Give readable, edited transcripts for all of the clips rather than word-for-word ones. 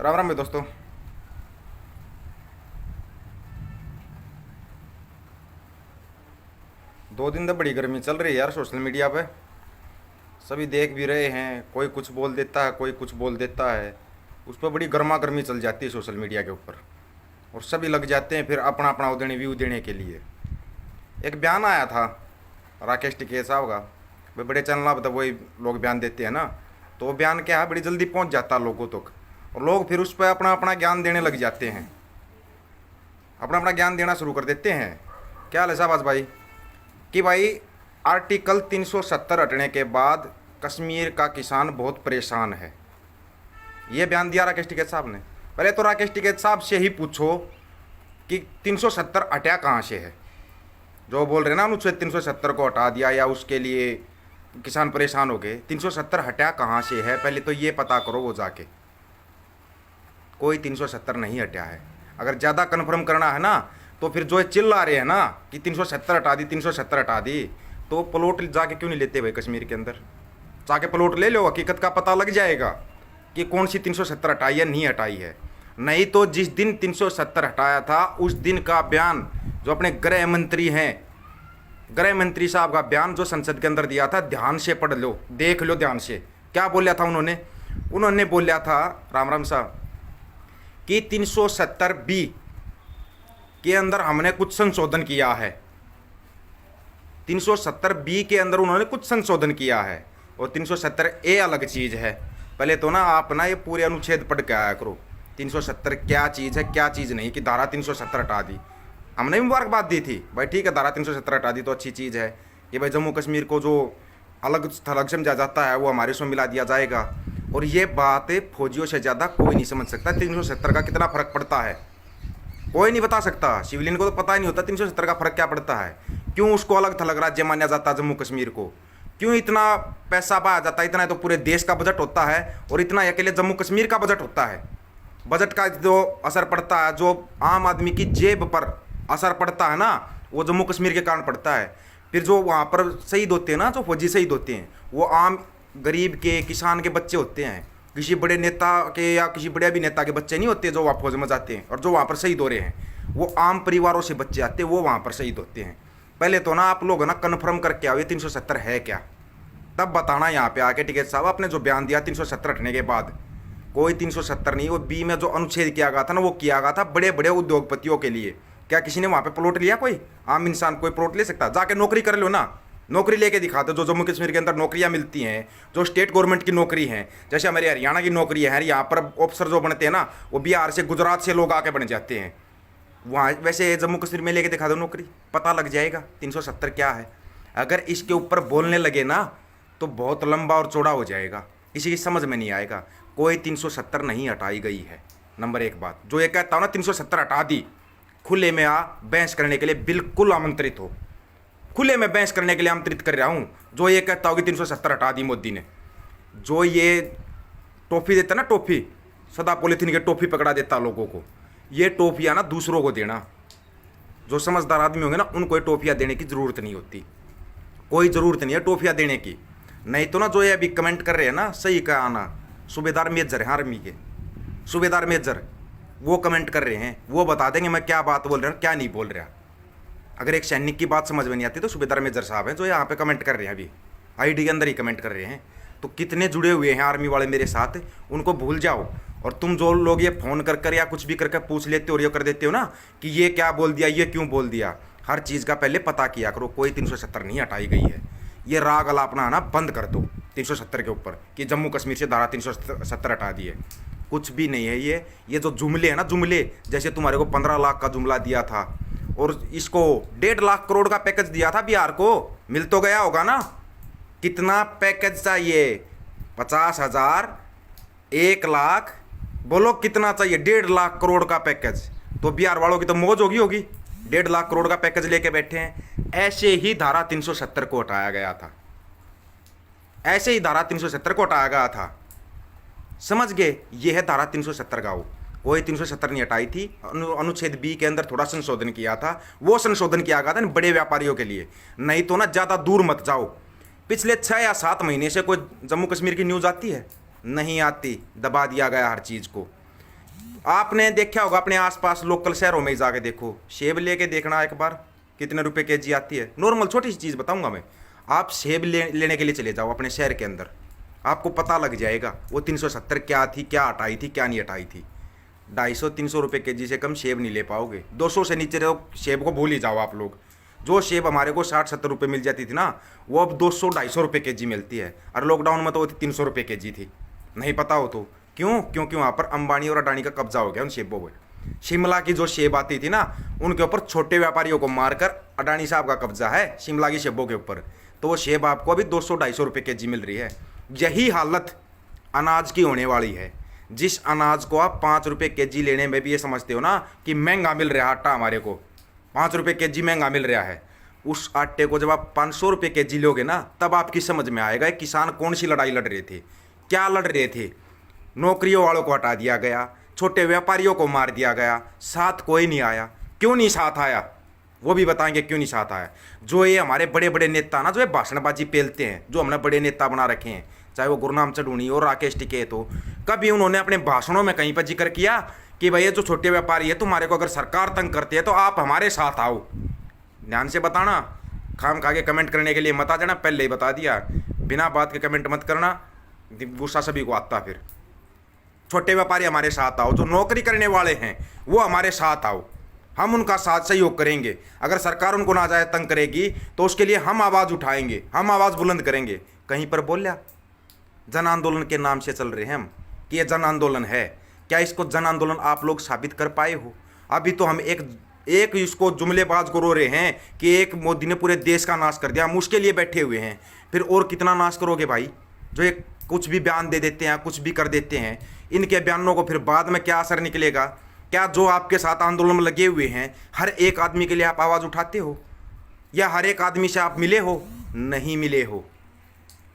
राम राम भाई दोस्तों। 2 दिन तो बड़ी गर्मी चल रही है यार सोशल मीडिया पे। सभी देख भी रहे हैं, कोई कुछ बोल देता है, कोई कुछ बोल देता है। उस पर बड़ी गर्मा गर्मी चल जाती है सोशल मीडिया के ऊपर। और सभी लग जाते हैं फिर अपना अपना उदेने व्यू देने के लिए। एक बयान आया था राकेश टिकैत साहब का। भाई बड़े चैनल पर तो वही लोग बयान देते हैं ना, तो वो बयान क्या है, बड़ी जल्दी पहुंच जाता है लोगों तक। और लोग फिर उस पर अपना अपना ज्ञान देने लग जाते हैं, अपना अपना ज्ञान देना शुरू कर देते हैं। क्या हाल है शाहबाज भाई? कि भाई आर्टिकल 370 हटने के बाद कश्मीर का किसान बहुत परेशान है। ये बयान दिया राकेश टिकैत साहब ने। पहले तो राकेश टिकैत साहब से ही पूछो कि 370 हटा कहाँ से है। जो बोल रहे ना अनुच्छेद 370 को हटा दिया या उसके लिए किसान परेशान हो गए, 370 हटा कहाँ से है पहले तो ये पता करो वो जाके। कोई 370 नहीं हटा है। अगर ज़्यादा कन्फर्म करना है ना तो फिर जो चिल्ला रहे हैं ना कि 370 हटा दी, 370 हटा दी, तो प्लॉट जाके क्यों नहीं लेते भाई कश्मीर के अंदर? जाके प्लॉट ले लो, हकीकत का पता लग जाएगा कि कौन सी 370 हटाई है, नहीं हटाई है। नहीं तो जिस दिन 370 हटाया था उस दिन का बयान जो अपने गृह मंत्री हैं, गृह मंत्री साहब का बयान जो संसद के अंदर दिया था, ध्यान से पढ़ लो, देख लो ध्यान से। क्या बोला था उन्होंने बोला था राम राम साहब कि 370B के अंदर हमने कुछ संशोधन किया है। 370B के अंदर उन्होंने कुछ संशोधन किया है और 370A अलग चीज़ है। पहले तो ना आप ना ये पूरे अनुच्छेद पढ़ के आया करो, 370 क्या चीज़ है क्या चीज़ नहीं, कि धारा 370 हटा दी। हमने भी मुबारकबाद दी थी भाई, ठीक है धारा 370 हटा दी तो अच्छी चीज़ है कि भाई जम्मू कश्मीर को जो अलग थलग समझा जाता है वो हमारे उसमें मिला दिया जाएगा। और ये बात फौजियों से ज़्यादा कोई नहीं समझ सकता 370 का कितना फ़र्क पड़ता है। कोई नहीं बता सकता, सिविलियन को तो पता ही नहीं होता 370 का फ़र्क क्या पड़ता है। क्यों उसको अलग थलग राज्य माना जाता है जम्मू कश्मीर को? क्यों इतना पैसा पाया जाता है? इतना तो पूरे देश का बजट होता है और इतना अकेले जम्मू कश्मीर का बजट होता है। बजट का जो असर पड़ता है, जो आम आदमी की जेब पर असर पड़ता है ना, वो जम्मू कश्मीर के कारण पड़ता है। फिर जो वहाँ पर शहीद होते हैं ना, जो फौजी शहीद होते हैं, वो आम गरीब के किसान के बच्चे होते हैं। किसी बड़े नेता के या किसी बड़े भी नेता के बच्चे नहीं होते जो वहाँ फौज में जाते हैं और जो वहाँ पर शहीद हो रहे हैं। वो आम परिवारों से बच्चे आते हैं, वो वहाँ पर शहीद होते हैं। पहले तो ना आप लोग ना कन्फर्म करके आओ ये 370 है क्या, तब बताना यहाँ पे आके टिकैत साहब। आपने जो बयान दिया 370 हटने के बाद, कोई 370 नहीं। वो बी में जो अनुच्छेद किया गया था ना, वो किया गया था बड़े बड़े उद्योगपतियों के लिए। क्या किसी ने वहाँ पे प्लॉट लिया? कोई आम इंसान कोई प्लॉट ले सकता? जाके नौकरी कर लो ना, नौकरी लेके दिखा दो। जो जम्मू कश्मीर के अंदर नौकरियां मिलती हैं, जो स्टेट गवर्नमेंट की नौकरी हैं, जैसे हमारे हरियाणा की नौकरी है, यहाँ पर ऑफिसर जो बनते हैं ना, वो बिहार से गुजरात से लोग आके बन जाते हैं। वहाँ वैसे जम्मू कश्मीर में लेके दिखा दो नौकरी, पता लग जाएगा 370 क्या है। अगर इसके ऊपर बोलने लगे ना तो बहुत लंबा और चौड़ा हो जाएगा, किसी की समझ में नहीं आएगा। कोई 370 नहीं हटाई गई है। नंबर एक बात, जो ये कहता हूँ ना 370 हटा दी, खुले में आ बहस करने के लिए बिल्कुल आमंत्रित हो। खुले में बहस करने के लिए आमंत्रित कर रहा हूँ। जो ये कहता हो कि 370 हटा दी मोदी ने, जो ये टॉफ़ी देता ना, टॉफ़ी सदा पॉलीथीन के टॉफ़ी पकड़ा देता लोगों को, ये टॉफ़ियाँ ना दूसरों को देना। जो समझदार आदमी होंगे ना उनको ये टॉफ़ियाँ देने की ज़रूरत नहीं होती, कोई ज़रूरत नहीं है टॉफ़ियाँ देने की। नहीं तो ना जो ये अभी कमेंट कर रहे हैं ना, सही का आना सूबेदार मेजर हैं आर्मी के, सूबेदार मेजर वो कमेंट कर रहे हैं, वो बता देंगे मैं क्या बात बोल रहा हूँ क्या नहीं बोल रहा। अगर एक सैनिक की बात समझ में नहीं आती तो सूबेदार मेजर साहब हैं जो यहाँ पे कमेंट कर रहे हैं, अभी आईडी के अंदर ही कमेंट कर रहे हैं। तो कितने जुड़े हुए हैं आर्मी वाले मेरे साथ, उनको भूल जाओ। और तुम जो लोग ये फ़ोन कर कर या कुछ भी करके पूछ लेते हो और ये कर देते हो ना कि ये क्या बोल दिया, ये क्यों बोल दिया, हर चीज़ का पहले पता किया करो। कोई 370 नहीं हटाई गई है। ये राग अलापना ना बंद कर दो 370 के ऊपर कि जम्मू कश्मीर से धारा 370 हटा दी है। कुछ भी नहीं है ये जो जुमले हैं ना, जुमले, जैसे तुम्हारे को 15 लाख का जुमला दिया था और इसको 1.5 लाख करोड़ का पैकेज दिया था बिहार को, मिल तो गया होगा ना। कितना पैकेज चाहिए? 50,000, 1 लाख, बोलो कितना चाहिए? 1.5 लाख करोड़ का पैकेज। तो बिहार वालों की तो मौज होगी 1.5 लाख करोड़ का पैकेज लेके बैठे हैं। ऐसे ही धारा 370 को हटाया गया था, ऐसे ही धारा 370 को हटाया गया था। समझ गए? ये है धारा 370 का। वो कोई 370 नहीं हटाई थी। अनुच्छेद बी के अंदर थोड़ा संशोधन किया था, वो संशोधन किया गया था बड़े व्यापारियों के लिए। नहीं तो ना ज़्यादा दूर मत जाओ। पिछले 6 या 7 महीने से कोई जम्मू कश्मीर की न्यूज़ आती है? नहीं आती, दबा दिया गया हर चीज़ को। आपने देखा होगा अपने आसपास लोकल शहरों में ही जाके देखो, सेब लेके देखना एक बार कितने रुपए केजी आती है। नॉर्मल छोटी सी चीज़ बताऊंगा मैं, आप सेब लेने के लिए चले जाओ अपने शहर के अंदर, आपको पता लग जाएगा वो 370 क्या थी, क्या हटाई थी, क्या नहीं हटाई थी। 250-300 रुपये के जी से कम सेब नहीं ले पाओगे। 200 से नीचे तो सेब को भूल ही जाओ आप लोग। जो सेब हमारे को 60-70 रुपये मिल जाती थी ना, वो अब 200-250 रुपये के जी मिलती है। और लॉकडाउन में तो वो 300 रुपये के जी थी, नहीं पता हो तो। क्यों? क्योंकि वहाँ पर अंबानी और अडानी का कब्जा हो गया उन सेबों पर। शिमला की जो सेब आती थी ना, उनके ऊपर छोटे व्यापारियों को मारकर अडानी साहब का कब्जा है शिमला की सेबों के ऊपर। तो वो सेब आपको अभी 200-250 रुपये के जी मिल रही है। यही हालत अनाज की होने वाली है। जिस अनाज को आप 5 रुपये के जी लेने में भी ये समझते हो ना कि महंगा मिल रहा है आटा, हमारे को 5 रुपये के जी महंगा मिल रहा है, उस आटे को जब आप 500 रुपये के जी लोगे ना, तब आपकी समझ में आएगा किसान कौन सी लड़ाई लड़ रहे थे, क्या लड़ रहे थे। नौकरियों वालों को हटा दिया गया, छोटे व्यापारियों को मार दिया गया, साथ कोई नहीं आया। क्यों नहीं साथ आया वो भी बताएंगे, क्यों नहीं साथ आया। जो ये हमारे बड़े बड़े नेता ना, जो ये भाषणबाजी पेलते हैं, जो हमने बड़े नेता बना रखे हैं, चाहे वो गुरनाम चढ़ूनी और राकेश टिकैत हो, कभी उन्होंने अपने भाषणों में कहीं पर जिक्र किया कि भाई ये जो छोटे व्यापारी है, तुम्हारे को अगर सरकार तंग करती है तो आप हमारे साथ आओ। ध्यान से बताना, खाम खा के कमेंट करने के लिए मत आ जाना, पहले ही बता दिया, बिना बात के कमेंट मत करना, गुस्सा सभी को आता। फिर छोटे व्यापारी हमारे साथ आओ, जो नौकरी करने वाले हैं वो हमारे साथ आओ, हम उनका साथ सहयोग करेंगे। अगर सरकार उनको नाजायज तंग करेगी तो उसके लिए हम आवाज़ उठाएंगे, हम आवाज़ बुलंद करेंगे। कहीं पर बोलिया जन आंदोलन के नाम से चल रहे हैं हम कि ये जन आंदोलन है। क्या इसको जन आंदोलन आप लोग साबित कर पाए हो? अभी तो हम एक इसको जुमलेबाज को रो रहे हैं कि एक मोदी ने पूरे देश का नाश कर दिया, हम उसके लिए बैठे हुए हैं। फिर और कितना नाश करोगे भाई? जो एक कुछ भी बयान दे देते हैं, कुछ भी कर देते हैं, इनके बयानों को फिर बाद में क्या असर निकलेगा? क्या जो आपके साथ आंदोलन में लगे हुए हैं हर एक आदमी के लिए आप आवाज़ उठाते हो? या हर एक आदमी से आप मिले हो? नहीं मिले हो,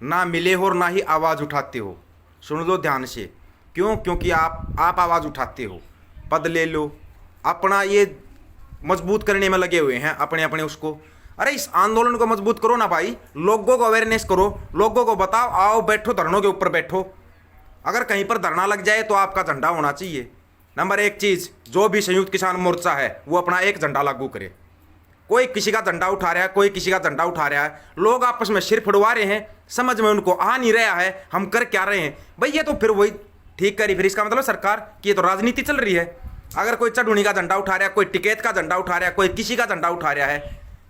ना मिले हो और ना ही आवाज़ उठाते हो। सुन लो ध्यान से, क्यों? क्योंकि आप आवाज़ उठाते हो, पद ले लो, अपना ये मजबूत करने में लगे हुए हैं अपने अपने उसको। अरे इस आंदोलन को मजबूत करो ना भाई, लोगों को अवेयरनेस करो, लोगों को बताओ, आओ बैठो, धरनों के ऊपर बैठो। अगर कहीं पर धरना लग जाए तो आपका झंडा होना चाहिए। नंबर एक चीज़, जो भी संयुक्त किसान मोर्चा है वो अपना एक झंडा लागू करे। कोई किसी का झंडा उठा रहा है, कोई किसी का झंडा उठा रहा है, लोग आपस में सिर फुड़वा रहे हैं, समझ में उनको आ नहीं रहा है हम कर क्या रहे हैं। भाई ये तो फिर वही ठीक करी, फिर इसका मतलब सरकार की ये तो राजनीति चल रही है। अगर कोई चढ़ूनी का झंडा उठा रहा है, कोई टिकैत का झंडा उठा रहा है, कोई किसी का झंडा उठा रहा है,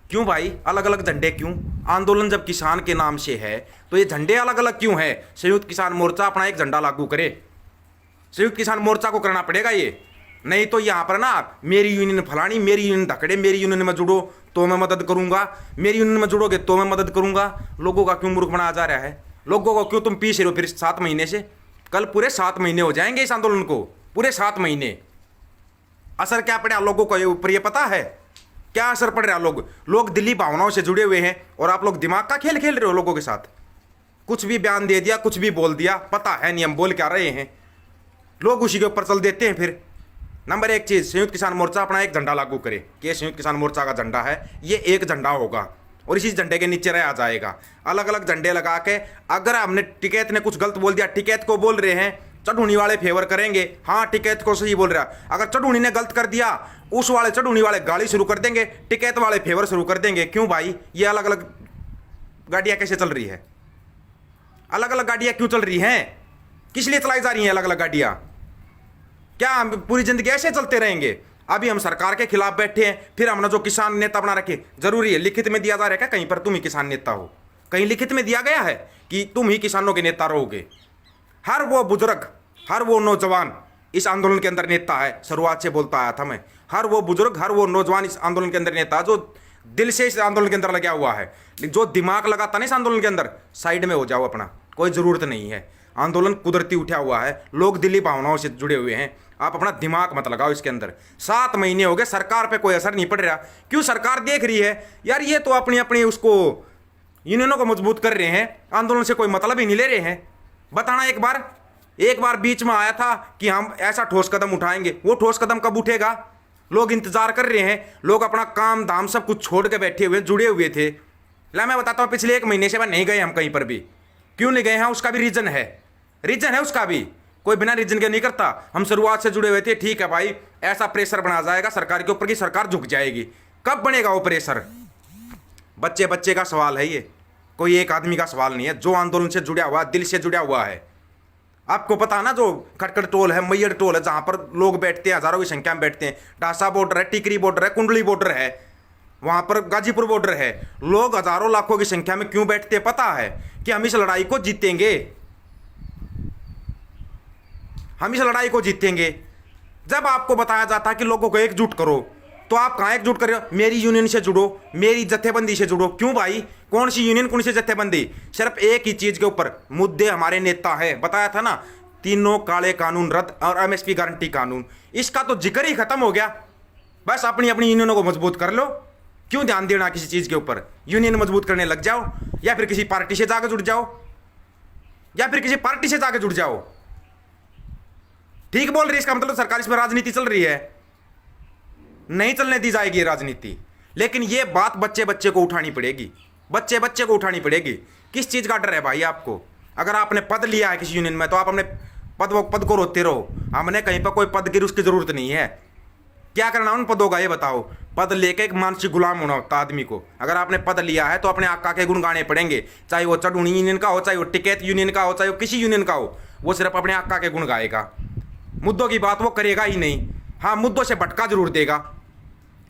क्यों भाई अलग अलग झंडे क्यों? आंदोलन जब किसान के नाम से है तो ये झंडे अलग अलग क्यों है? संयुक्त किसान मोर्चा अपना एक झंडा लागू करे, संयुक्त किसान मोर्चा को करना पड़ेगा ये। नहीं तो यहाँ पर ना मेरी यूनियन फलानी, मेरी यूनियन धकड़े, मेरी यूनियन में जुड़ो तो मैं मदद करूंगा, मेरी यूनियन में जुड़ोगे तो मैं मदद करूंगा। लोगों का क्यों मूर्ख बनाया जा रहा है? लोगों को क्यों तुम पीछे रहो? फिर 7 महीने से कल पूरे 7 महीने हो जाएंगे इस आंदोलन को, पूरे 7 महीने। असर क्या पड़ा लोगों को ऊपर ये पता है? क्या असर पड़ रहा? लोग दिल्ली भावनाओं से जुड़े हुए हैं और आप लोग दिमाग का खेल खेल रहे हो लोगों के साथ। कुछ भी बयान दे दिया, कुछ भी बोल दिया, पता है नहीं हम बोल क्या रहे हैं, लोग उसी के ऊपर चल देते हैं। फिर नंबर एक चीज़, संयुक्त किसान मोर्चा अपना एक झंडा लागू करे कि संयुक्त किसान मोर्चा का झंडा है, ये एक झंडा होगा और इसी झंडे के नीचे रहा जाएगा। अलग अलग झंडे लगा के अगर हमने टिकैत ने कुछ गलत बोल दिया, टिकैत को बोल रहे हैं चढ़ूनी वाले फेवर करेंगे, हाँ टिकैत को सही बोल रहा है। अगर चढ़ूनी ने गलत कर दिया, उस वाले चढ़ूनी वाले गाली शुरू कर देंगे, टिकैत वाले फेवर शुरू कर देंगे। क्यों भाई? ये अलग अलग गाड़ियाँ कैसे चल रही है? अलग अलग गाड़ियाँ क्यों चल रही हैं? किस लिए चलाई जा रही हैं अलग अलग गाड़ियाँ? क्या हम पूरी जिंदगी ऐसे चलते रहेंगे? अभी हम सरकार के खिलाफ बैठे हैं, फिर हमने जो किसान नेता बना रखे, जरूरी है लिखित में दिया जा रहा है क्या कहीं पर तुम ही किसान नेता हो? कहीं लिखित में दिया गया है कि तुम ही किसानों के नेता रहोगे? हर वो बुजुर्ग, हर वो नौजवान इस आंदोलन के अंदर नेता है। शुरुआत से बोलता आया था मैं, हर वो बुजुर्ग, हर वो नौजवान इस आंदोलन के अंदर नेता, जो दिल से इस आंदोलन के अंदर लगा हुआ है। जो दिमाग लगाता नहीं इस आंदोलन के अंदर, साइड में हो जाओ अपना, कोई ज़रूरत नहीं है। आंदोलन कुदरती उठा हुआ है, लोग दिल्ली भावनाओं से जुड़े हुए हैं, आप अपना दिमाग मत लगाओ इसके अंदर। 7 महीने हो गए, सरकार पे कोई असर नहीं पड़ रहा। क्यों? सरकार देख रही है यार ये तो अपनी अपनी उसको यूनियनों को मजबूत कर रहे हैं, आंदोलन से कोई मतलब ही नहीं ले रहे हैं। बताना एक बार बीच में आया था कि हम ऐसा ठोस कदम उठाएंगे, वो ठोस कदम कब उठेगा? लोग इंतजार कर रहे हैं, लोग अपना काम धाम सब कुछ छोड़ के बैठे हुए, जुड़े हुए थे। ला मैं बताता हूँ, पिछले 1 महीने से नहीं गए हम कहीं पर भी। क्यों नहीं गए हैं? उसका भी रीजन है उसका भी। कोई बिना रीजन के नहीं करता। हम शुरुआत से जुड़े हुए थे, ठीक है भाई, ऐसा प्रेशर बना जाएगा सरकार के ऊपर कि सरकार झुक जाएगी। कब बनेगा वो प्रेशर? बच्चे बच्चे का सवाल है ये, कोई एक आदमी का सवाल नहीं है। जो आंदोलन से जुड़ा हुआ, दिल से जुड़ा हुआ है। आपको पता ना, जो खटखट टोल है, मैयर टोल है, जहां पर लोग बैठते हैं, हजारों की संख्या में बैठते हैं, टासा बॉर्डर है, टिकरी बॉर्डर है, कुंडली बॉर्डर है, वहां पर गाजीपुर बॉर्डर है, लोग हजारों लाखों की संख्या में क्यों बैठते हैं? पता है कि हम इस लड़ाई को जीतेंगे, हम इस लड़ाई को जीतेंगे। जब आपको बताया जाता है कि लोगों को एकजुट करो, तो आप कहां एकजुट कर रहे हो? मेरी यूनियन से जुड़ो, मेरी जत्थेबंदी से जुड़ो। क्यों भाई? कौन सी यूनियन, कौन सी जत्थेबंदी? सिर्फ एक ही चीज के ऊपर मुद्दे हमारे नेता है, बताया था ना, तीनों काले कानून रद्द और एमएसपी गारंटी कानून, इसका तो जिक्र ही खत्म हो गया। बस अपनी अपनी यूनियनों को मजबूत कर लो। क्यों ध्यान देना किसी चीज के ऊपर? यूनियन मजबूत करने लग जाओ, या फिर किसी पार्टी से जाकर जुड़ जाओ, या फिर किसी पार्टी से जाकर जुड़ जाओ। ठीक बोल रही, इसका मतलब सरकार इसमें राजनीति चल रही है। नहीं चलने दी जाएगी राजनीति, लेकिन ये बात बच्चे बच्चे को उठानी पड़ेगी, बच्चे बच्चे को उठानी पड़ेगी। किस चीज का डर है भाई आपको? अगर आपने पद लिया है किसी यूनियन में, तो आप अपने पद को रोते रहो। हमने कहीं पर कोई पद की उसकी जरूरत नहीं है। क्या करना उन पदों का, ये बताओ? पद लेके एक मानसिक गुलाम होना होता आदमी को। अगर आपने पद लिया है तो अपने आका के गुण गाने पड़ेंगे, चाहे वो चढ़ूनी यूनियन का हो, चाहे वो टिकैत यूनियन का हो, चाहे वो किसी यूनियन का हो, वो सिर्फ अपने आका के गुण गाएगा। मुद्दों की बात वो करेगा ही नहीं। हाँ, मुद्दों से भटका जरूर देगा,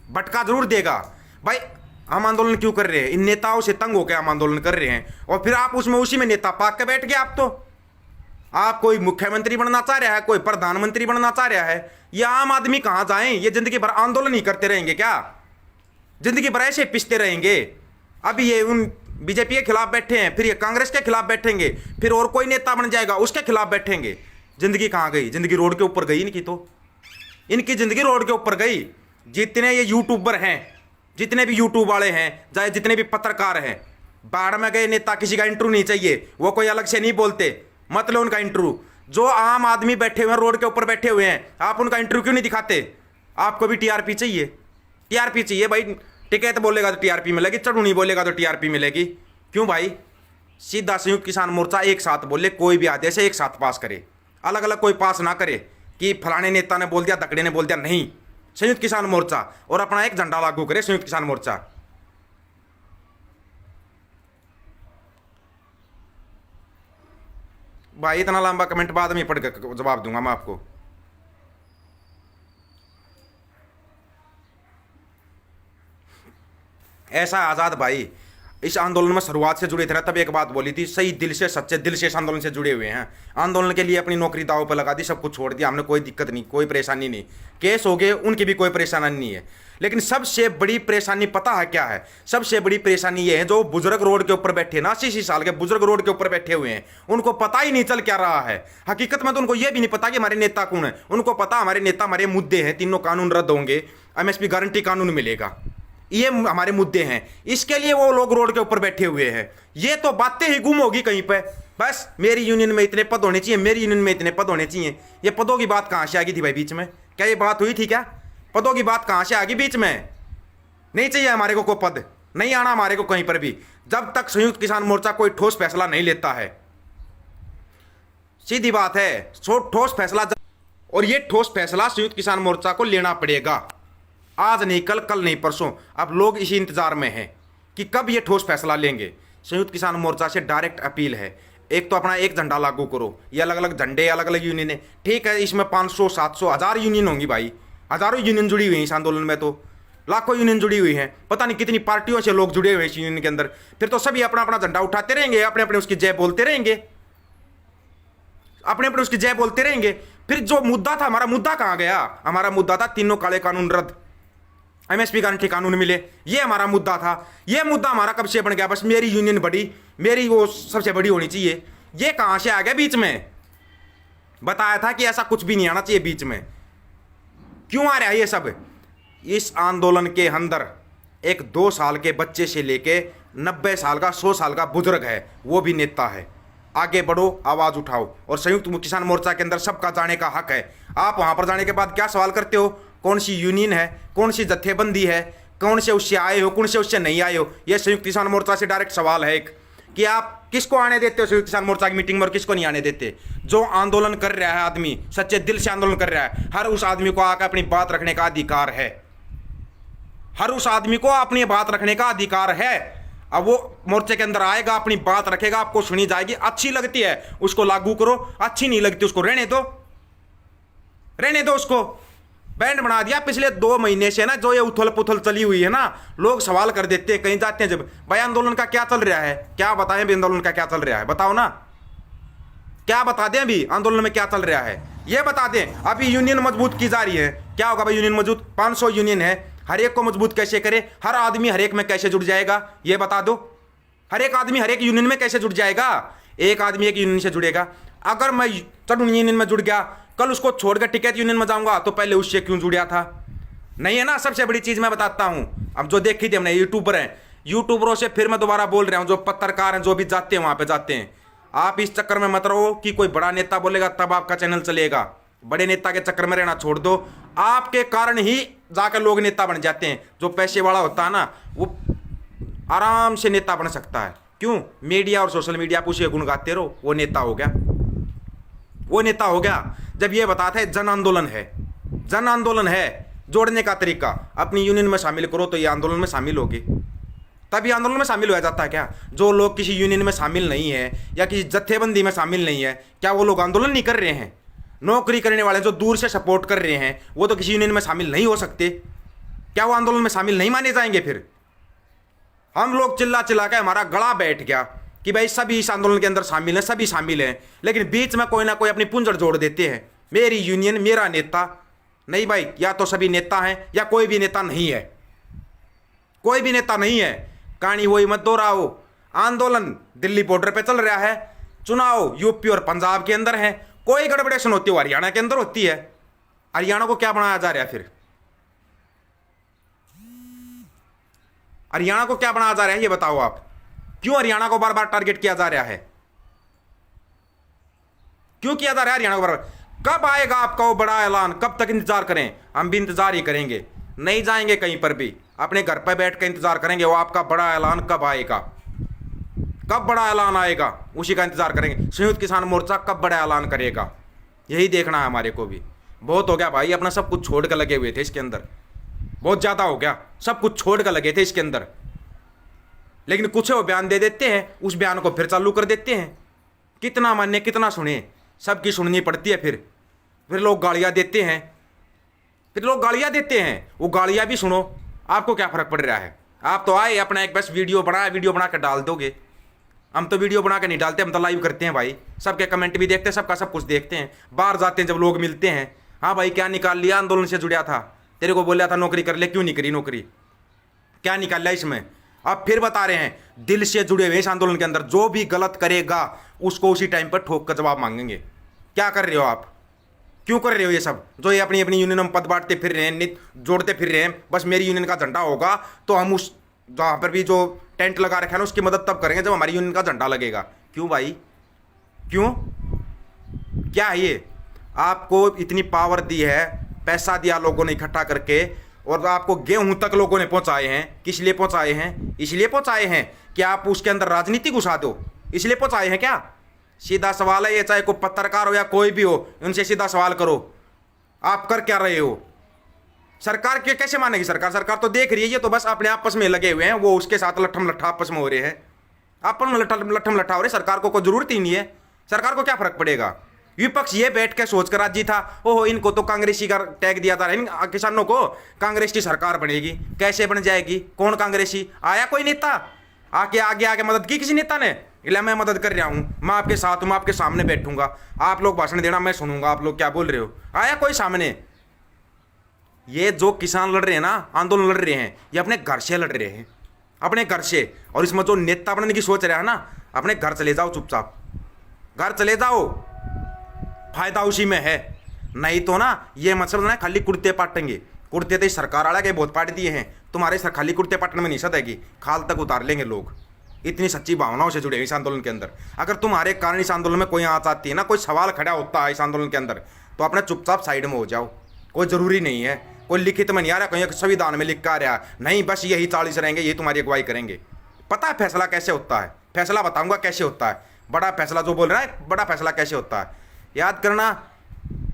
भटका जरूर देगा। भाई हम आंदोलन क्यों कर रहे हैं? इन नेताओं से तंग होकर हम आंदोलन कर रहे हैं, और फिर आप उसमें उसी में नेता पाक के बैठ गए। आप कोई मुख्यमंत्री बनना चाह रहा है, कोई प्रधानमंत्री बनना चाह रहा है। ये आम आदमी कहां जाएं? ये जिंदगी भर आंदोलन ही करते रहेंगे क्या? जिंदगी भर ऐसे पिसते रहेंगे? अभी ये उन बीजेपी के खिलाफ बैठे हैं, फिर ये कांग्रेस के खिलाफ बैठेंगे, फिर और कोई नेता बन जाएगा उसके खिलाफ बैठेंगे। जिंदगी कहां गई? जिंदगी रोड के ऊपर गई इनकी, तो इनकी जिंदगी रोड के ऊपर गई। जितने ये यूट्यूबर हैं, जितने भी यूट्यूब वाले हैं, चाहे जितने भी पत्रकार हैं, बाढ़ में गए नेता, किसी का इंटरव्यू नहीं चाहिए, वो कोई अलग से नहीं बोलते, मतलब उनका इंटरव्यू। जो आम आदमी बैठे हुए हैं, रोड के ऊपर बैठे हुए हैं, आप उनका इंटरव्यू क्यों नहीं दिखाते? आपको भी टीआरपी चाहिए, टीआरपी चाहिए भाई। टिकैत बोलेगा तो टीआरपी मिलेगी, चढ़ूनी बोलेगा तो टीआरपी मिलेगी। क्यों भाई? सीधा संयुक्त किसान मोर्चा एक साथ बोले, कोई भी आदेश है एक साथ पास करे, अलग अलग कोई पास ना करे कि फलाने नेता ने बोल दिया, दकड़े ने बोल दिया। नहीं, संयुक्त किसान मोर्चा, और अपना एक झंडा लागू करे संयुक्त किसान मोर्चा। भाई इतना लंबा कमेंट बाद में पढ़ कर जवाब दूंगा मैं आपको। ऐसा आजाद भाई इस आंदोलन में शुरुआत से जुड़े थे, तब एक बात बोली थी, सही दिल से, सच्चे दिल से इस आंदोलन से जुड़े हुए हैं। आंदोलन के लिए अपनी नौकरी दांव पर लगा दी, सब कुछ छोड़ दिया हमने, कोई दिक्कत नहीं, कोई परेशानी नहीं। केस हो गए, उनकी भी कोई परेशानी नहीं है। लेकिन सबसे बड़ी परेशानी पता है क्या है? सबसे बड़ी परेशानी ये है, जो बुजुर्ग रोड के ऊपर बैठे ना, 80 साल के बुजुर्ग रोड के ऊपर बैठे हुए हैं, उनको पता ही नहीं चल क्या रहा है। हकीकत में तो उनको ये भी नहीं पता कि हमारे नेता कौन है। उनको पता हमारे नेता, हमारे मुद्दे हैं, तीनों कानून रद्द होंगे, एमएसपी गारंटी कानून मिलेगा, ये हमारे मुद्दे हैं। इसके लिए वो लोग रोड के ऊपर बैठे हुए हैं। ये तो बातें ही गुम होगी कहीं पे। बस मेरी यूनियन में इतने पद होने चाहिए, मेरी यूनियन में इतने पद होने चाहिए। ये पदों की बात कहां से आ गई थी भाई बीच में? क्या ये बात हुई थी क्या? पदों की बात कहां से आ गई बीच में? नहीं चाहिए हमारे को कोई पद, नहीं आना हमारे को कहीं पर भी, जब तक संयुक्त किसान मोर्चा कोई ठोस फैसला नहीं लेता है। सीधी बात है, ठोस फैसला, और ये ठोस फैसला संयुक्त किसान मोर्चा को लेना पड़ेगा। आज नहीं कल, कल नहीं परसों। अब लोग इसी इंतजार में हैं कि कब ये ठोस फैसला लेंगे। संयुक्त किसान मोर्चा से डायरेक्ट अपील है, एक तो अपना एक झंडा लागू करो। ये अलग अलग झंडे, अलग अलग यूनियन है, ठीक है, इसमें 500, 700, 1000 यूनियन होंगी भाई, हजारों यूनियन जुड़ी हुई हैं इस आंदोलन में, तो लाखों यूनियन जुड़ी हुई हैं, पता नहीं कितनी पार्टियों से लोग जुड़े हुए हैं इस यूनियन के अंदर। फिर तो सभी अपना अपना झंडा उठाते रहेंगे, अपने अपने उसकी जय बोलते रहेंगे, अपने अपने उसकी जय बोलते रहेंगे। फिर जो मुद्दा था, हमारा मुद्दा कहां गया? हमारा मुद्दा था तीनों काले कानून रद्द, एमएसपी गारंटी कानून मिले, ये हमारा मुद्दा था। ये मुद्दा हमारा कब से बन गया? बस मेरी यूनियन बड़ी, मेरी वो सबसे बड़ी होनी चाहिए। ये कहां से आ गया बीच में? बताया था कि ऐसा कुछ भी नहीं आना चाहिए बीच में। क्यों आ रहा है ये सब? इस आंदोलन के अंदर एक 2 साल के बच्चे से लेके 90 साल का, 100 साल का बुजुर्ग है, वो भी नेता है। आगे बढ़ो, आवाज उठाओ, और संयुक्त किसान मोर्चा के अंदर सबका जाने का हक है। आप वहां पर जाने के बाद क्या सवाल करते हो? कौन सी यूनियन है, कौन सी जत्थेबंदी है, कौन से उससे आए हो, कौन से उससे नहीं आए हो? यह संयुक्त किसान मोर्चा से डायरेक्ट सवाल है एक, कि आप किसको आने देते हो संयुक्त किसान मोर्चा की मीटिंग में और किसको नहीं आने देते। जो आंदोलन कर रहा है आदमी, सच्चे दिल से आंदोलन कर रहा है, हर उस आदमी को आकर अपनी बात रखने का अधिकार है। हर उस आदमी को अपनी बात रखने का अधिकार है। अब वो मोर्चे के अंदर आएगा, अपनी बात रखेगा, आपको सुनी जाएगी, अच्छी लगती है उसको लागू करो, अच्छी नहीं लगती उसको रहने दो, रहने दो उसको। बैंड बना दिया पिछले 2 महीने से ना, जो ये उथल पुथल चली हुई है ना, लोग सवाल कर देते हैं कहीं जाते हैं जब, भाई आंदोलन का क्या चल रहा है, क्या बताएं भी आंदोलन का क्या चल रहा है, बताओ ना, क्या बता दें अभी आंदोलन में क्या चल रहा है, ये बता दें। अभी यूनियन मजबूत की जा रही है, क्या होगा भाई यूनियन मजबूत, 500 यूनियन है, हर एक को मजबूत कैसे करे, हर आदमी हर एक में कैसे जुड़ जाएगा, ये बता दो। हर एक आदमी हर एक यूनियन में कैसे जुड़ जाएगा, एक आदमी एक यूनियन से जुड़ेगा। अगर मैं चढ़ यूनियन में जुड़ गया, कल उसको छोड़कर टिकैत यूनियन में जाऊंगा, तो पहले उससे क्यों जुड़ा था, नहीं है ना। सबसे बड़ी चीज मैं बताता हूं, अब जो देखी थी हमने, यूट्यूबर हैं, यूट्यूबरों से फिर मैं दोबारा बोल रहा हूं, जो पत्रकार हैं, जो भी जाते हैं वहां पे जाते हैं, आप इस चक्कर में मत रहो कि कोई बड़ा नेता बोलेगा तब आपका चैनल चलेगा। बड़े नेता के चक्कर में रहना छोड़ दो, आपके कारण ही जाकर लोग नेता बन जाते हैं। जो पैसे वाला होता है ना, वो आराम से नेता बन सकता है। क्यों, मीडिया और सोशल मीडिया पर उसे गुण गाते रहो, वो नेता हो गया, वो नेता हो गया। जब ये बताते हैं जन आंदोलन है, जन आंदोलन है, जोड़ने का तरीका, अपनी यूनियन में शामिल करो तो ये आंदोलन में शामिल होगी, तभी आंदोलन में शामिल हो जाता है। क्या जो लोग किसी यूनियन में शामिल नहीं है या किसी जत्थेबंदी में शामिल नहीं है, क्या वो लोग आंदोलन नहीं कर रहे हैं। नौकरी करने वाले जो दूर से सपोर्ट कर रहे हैं, वो तो किसी यूनियन में शामिल नहीं हो सकते, क्या वो आंदोलन में शामिल नहीं माने जाएंगे। फिर हम लोग चिल्ला चिल्ला के हमारा गला बैठ गया कि भाई सभी इस आंदोलन के अंदर शामिल हैं, सभी शामिल हैं, लेकिन बीच में कोई ना कोई अपनी पूंजड़ जोड़ देते हैं, मेरी यूनियन, मेरा नेता। नहीं भाई, या तो सभी नेता हैं या कोई भी नेता नहीं है, कोई भी नेता नहीं है। कहानी वही मत दोहराओ। आंदोलन दिल्ली बॉर्डर पे चल रहा है, चुनाव यूपी और पंजाब के अंदर है, कोई गड़बड़ेशन होती है हरियाणा के अंदर होती है। हरियाणा को क्या बनाया जा रहा है, फिर हरियाणा को क्या बनाया जा रहा है, ये बताओ आप। क्यों हरियाणा को बार बार टारगेट किया जा रहा है, क्यों किया जा रहा है हरियाणा को बार बार। कब आएगा आपका वो बड़ा ऐलान, कब तक इंतजार करें, हम भी इंतजार ही करेंगे, नहीं जाएंगे कहीं पर भी, अपने घर पर बैठ कर इंतजार करेंगे। वो आपका बड़ा ऐलान कब आएगा, कब बड़ा ऐलान आएगा, उसी का इंतजार करेंगे। संयुक्त किसान मोर्चा कब बड़ा ऐलान करेगा, यही देखना है हमारे को भी। बहुत हो गया भाई, अपना सब कुछ छोड़ कर लगे हुए थे इसके अंदर, बहुत ज़्यादा हो गया, सब कुछ छोड़ कर लगे थे इसके अंदर, लेकिन कुछ वो बयान दे देते हैं, उस बयान को फिर चालू कर देते हैं। कितना माने कितना सुने, सबकी सुननी पड़ती है। फिर लोग गालियाँ देते हैं, फिर लोग गालियाँ देते हैं, वो गालियाँ भी सुनो, आपको क्या फ़र्क पड़ रहा है। आप तो आए अपना एक बस वीडियो बना कर डाल दोगे। हम तो वीडियो बना कर नहीं डालते, हम तो लाइव करते हैं भाई, सबके कमेंट भी देखते हैं, सबका सब कुछ देखते हैं। बाहर जाते हैं जब लोग मिलते हैं, हाँ भाई क्या निकाल लिया, आंदोलन से जुड़ा था, तेरे को बोला था नौकरी कर ले, क्यों नहीं करी नौकरी, क्या निकाल लिया इसमें। अब फिर बता रहे हैं, दिल से जुड़े हुए इस आंदोलन के अंदर, जो भी गलत करेगा उसको उसी टाइम पर ठोक कर जवाब मांगेंगे। क्या कर रहे हो आप, क्यों कर रहे हो ये सब, जो ये अपनी अपनी यूनियन में पद बांटते फिर रहे हैं, जोड़ते फिर रहे हैं, बस मेरी यूनियन का झंडा होगा तो हम उस जहाँ पर भी जो टेंट लगा रखा है ना, उसकी मदद तब करेंगे जब हमारी यूनियन का झंडा लगेगा। क्यों भाई, क्यों, क्या है ये। आपको इतनी पावर दी है, पैसा दिया लोगों ने इकट्ठा करके, और आपको गेहूं तक लोगों ने पहुंचाए हैं। किस लिए पहुंचाए हैं, इसलिए पहुंचाए हैं कि आप उसके अंदर राजनीति घुसा दो, इसलिए पहुंचाए हैं क्या। सीधा सवाल है ये, चाहे कोई पत्रकार हो या कोई भी हो, उनसे सीधा सवाल करो, आप कर क्या रहे हो। सरकार के कैसे मानेगी, सरकार तो देख रही है, ये तो बस अपने आपस में लगे हुए हैं, वो उसके साथ लट्ठम लट्ठा आपस में हो रहे हैं, आपस में लट्ठम लट्ठा हो रहे। सरकार को कोई जरूरत ही नहीं है, सरकार को क्या फर्क पड़ेगा। विपक्ष ये बैठ के सोच कर राजी था, ओहो इनको तो कांग्रेसी का टैग दिया था, इन किसानों को कांग्रेस की सरकार बनेगी, कैसे बन जाएगी, कौन कांग्रेसी। आया कोई नेता आके आगे मदद की किसी नेता ने, इसलिए मैं मदद कर रहा हूँ, मैं आपके साथ हूँ, मैं आपके सामने बैठूंगा, आप लोग भाषण देना मैं सुनूंगा, आप लोग क्या बोल रहे हो। आया कोई सामने। ये जो किसान लड़ रहे हैं ना, आंदोलन लड़ रहे हैं, ये अपने घर से लड़ रहे हैं, अपने घर से। और इसमें जो नेता बनने की सोच रहा है ना, अपने घर चले जाओ, चुपचाप घर चले जाओ, फायदा उसी में है। नहीं तो ना ये मतलब ना खाली कुर्ते पाटेंगे, कुर्ते तो सरकार वाला के बहुत पाट दिए हैं, तुम्हारे सर खाली कुर्ते पाटने में नहीं सदेगी, खाल तक उतार लेंगे लोग। इतनी सच्ची भावनाओं से जुड़े इस आंदोलन के अंदर। अगर तुम्हारे कारण इस आंदोलन में कोई आँच आती है ना, कोई सवाल खड़ा होता है इस आंदोलन के अंदर, तो अपने चुपचाप साइड में हो जाओ। कोई ज़रूरी नहीं है, कोई लिखित में नहीं आ रहा, कहीं संविधान में लिख कर आ रहा नहीं, बस यही 40 रहेंगे, यही तुम्हारी अगुवाई करेंगे। पता है फैसला कैसे होता है, फैसला बताऊंगा कैसे होता है, बड़ा फैसला जो बोल रहा है, बड़ा फैसला कैसे होता है। याद करना,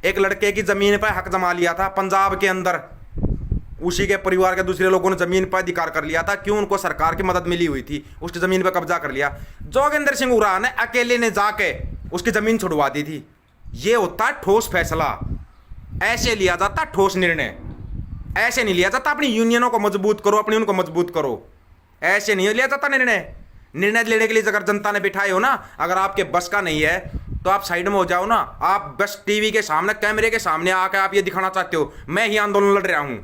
एक लड़के की ज़मीन पर हक जमा लिया था पंजाब के अंदर, उसी के परिवार के दूसरे लोगों ने ज़मीन पर अधिकार कर लिया था। क्यों? उनको सरकार की मदद मिली हुई थी, उसकी ज़मीन पर कब्जा कर लिया। जोगेंद्र सिंह उराव ने अकेले ने जाके उसकी ज़मीन छुड़वा दी थी। ये होता है ठोस फैसला, ऐसे लिया जाता ठोस निर्णय। ऐसे नहीं लिया जाता अपनी यूनियनों को मजबूत करो, अपनी उनको मजबूत करो, ऐसे नहीं लिया जाता निर्णय। निर्णय लेने के लिए अगर जनता ने बिठाए हो ना, अगर आपके बस का नहीं है तो आप साइड में हो जाओ ना। आप बस टीवी के सामने, कैमरे के सामने आकर आप ये दिखाना चाहते हो मैं ही आंदोलन लड़ रहा हूं,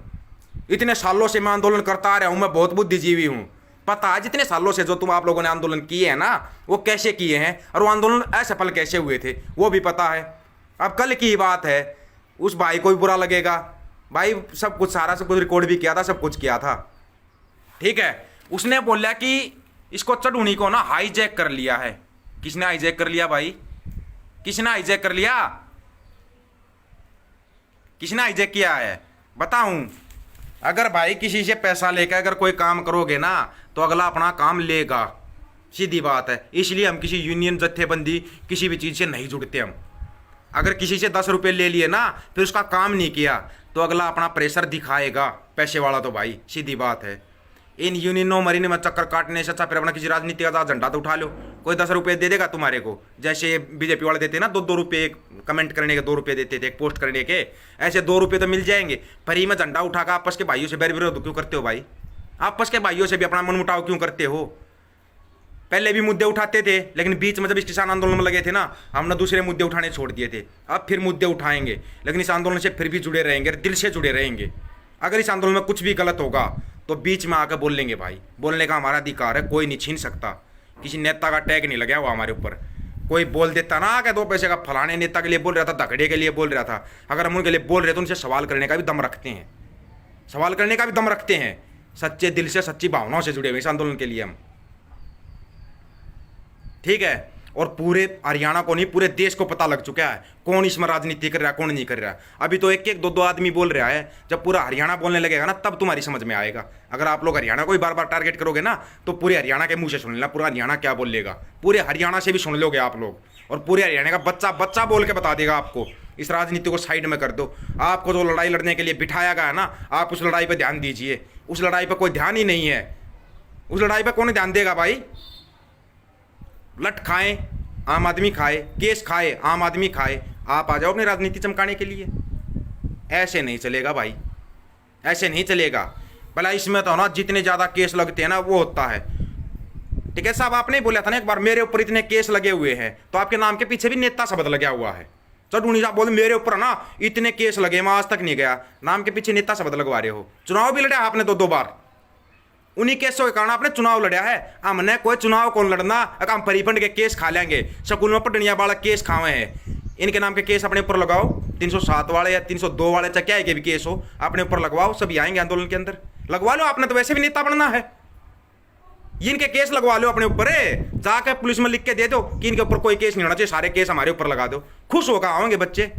इतने सालों से मैं आंदोलन करता आ रहा हूं, मैं बहुत बुद्धिजीवी हूं। पता है जितने सालों से जो तुम आप लोगों ने आंदोलन किए हैं ना, वो कैसे किए हैं और वो आंदोलन असफल कैसे हुए थे, वो भी पता है। अब कल की बात है, उस भाई को भी बुरा लगेगा, भाई सब कुछ, सारा सब कुछ रिकॉर्ड भी किया था, सब कुछ किया था, ठीक है। उसने बोला कि इसको चढ़ूनी को ना हाईजैक कर लिया है। किसने हाईजैक कर लिया भाई? किसने हाईजैक कर लिया? किसने हाईजैक किया है बताऊं? अगर भाई किसी से पैसा लेकर अगर कोई काम करोगे ना, तो अगला अपना काम लेगा, सीधी बात है। इसलिए हम किसी यूनियन, जत्थेबंदी, किसी भी चीज़ से नहीं जुड़ते हम। अगर किसी से 10 रुपये ले लिए ना, फिर उसका काम नहीं किया, तो अगला अपना प्रेशर दिखाएगा, पैसे वाला तो भाई, सीधी बात है। इन यूनियनों मरीने में चक्कर काटने से अच्छा फिर अपना किसी राजनीति का झंडा तो उठा लो। कोई 10 रुपये दे देगा तुम्हारे को, जैसे बीजेपी वाले देते ना 2-2 रुपये कमेंट करने के, 2 रुपये देते थे एक पोस्ट करने के, ऐसे 2 रुपये तो मिल जाएंगे। फ्री में झंडा उठाकर आपस के भाइयों से बैर विरोध क्यों करते हो भाई? आपस के भाइयों से भी अपना मनमुटाव क्यों करते हो? पहले भी मुद्दे उठाते थे, लेकिन बीच में जब इस किसान आंदोलन में लगे थे ना, हमने दूसरे मुद्दे उठाने छोड़ दिए थे। अब फिर मुद्दे उठाएंगे, लेकिन इस आंदोलन से फिर भी जुड़े रहेंगे, दिल से जुड़े रहेंगे। अगर इस आंदोलन में कुछ भी गलत होगा तो बीच में आकर बोल लेंगे भाई, बोलने का हमारा अधिकार है, कोई नहीं छीन सकता। किसी नेता का टैग नहीं लगा हुआ हमारे ऊपर। कोई बोल देता ना कि 2 पैसे का फलाने नेता के लिए बोल रहा था, धगड़े के लिए बोल रहा था, अगर हम उनके लिए बोल रहे तो उनसे सवाल करने का भी दम रखते हैं, सवाल करने का भी दम रखते हैं। सच्चे दिल से, सच्ची भावनाओं से जुड़े हुए इस आंदोलन के लिए हम, ठीक है। और पूरे हरियाणा को नहीं, पूरे देश को पता लग चुका है कौन इसमें राजनीति कर रहा है, कौन नहीं कर रहा है। अभी तो 1-1, 2-2 आदमी बोल रहा है, जब पूरा हरियाणा बोलने लगेगा ना, तब तुम्हारी समझ में आएगा। अगर आप लोग हरियाणा को ही बार बार टारगेट करोगे ना, तो पूरे हरियाणा के मुंह से सुन लेना, पूरा हरियाणा क्या बोल लेगा, पूरे हरियाणा से भी सुन लोगे आप लोग। और पूरे हरियाणा का बच्चा बच्चा बोल के बता देगा आपको, इस राजनीति को साइड में कर दो। आपको जो लड़ाई लड़ने के लिए बिठाया गया है ना, आप उस लड़ाई पर ध्यान दीजिए। उस लड़ाई पर कोई ध्यान ही नहीं है, उस लड़ाई पर कौन ध्यान देगा भाई? लट खाएं आम आदमी खाए, केस खाए आम आदमी खाए, आप आ जाओ अपनी राजनीति चमकाने के लिए। ऐसे नहीं चलेगा भाई, ऐसे नहीं चलेगा। भला इसमें तो ना जितने ज़्यादा केस लगते हैं ना, वो होता है, ठीक है साहब। आपने बोला था ना एक बार, मेरे ऊपर इतने केस लगे हुए हैं, तो आपके नाम के पीछे भी नेता शब्द लगा हुआ है। चढ़ूनी साहब बोले मेरे ऊपर ना इतने केस लगे, मैं आज तक नहीं गया, नाम के पीछे नेता शब्द लगवा रहे हो। चुनाव भी लड़ा आपने 2-2 बार, उन्हीं केसों के कारण आपने चुनाव लड़ा है। हमने कोई चुनाव कौन लड़ना, अगर हम परिफंड के केस खा लेंगे, स्कूल में पटनिया वाला केस खावे हैं, इनके नाम के केस अपने ऊपर लगाओ, 307 वाले या 302 वाले, चाहे क्या के भी केस हो, अपने ऊपर लगवाओ, सभी आएंगे आंदोलन के अंदर, लगवा लो। आपने तो वैसे भी नेता बनना है, इनके केस लगवा लो अपने ऊपर, जाकर पुलिस में लिख के दे दो कि इनके ऊपर कोई केस नहीं होना चाहिए, सारे केस हमारे ऊपर लगा दो। खुश होकर आवेंगे बच्चे,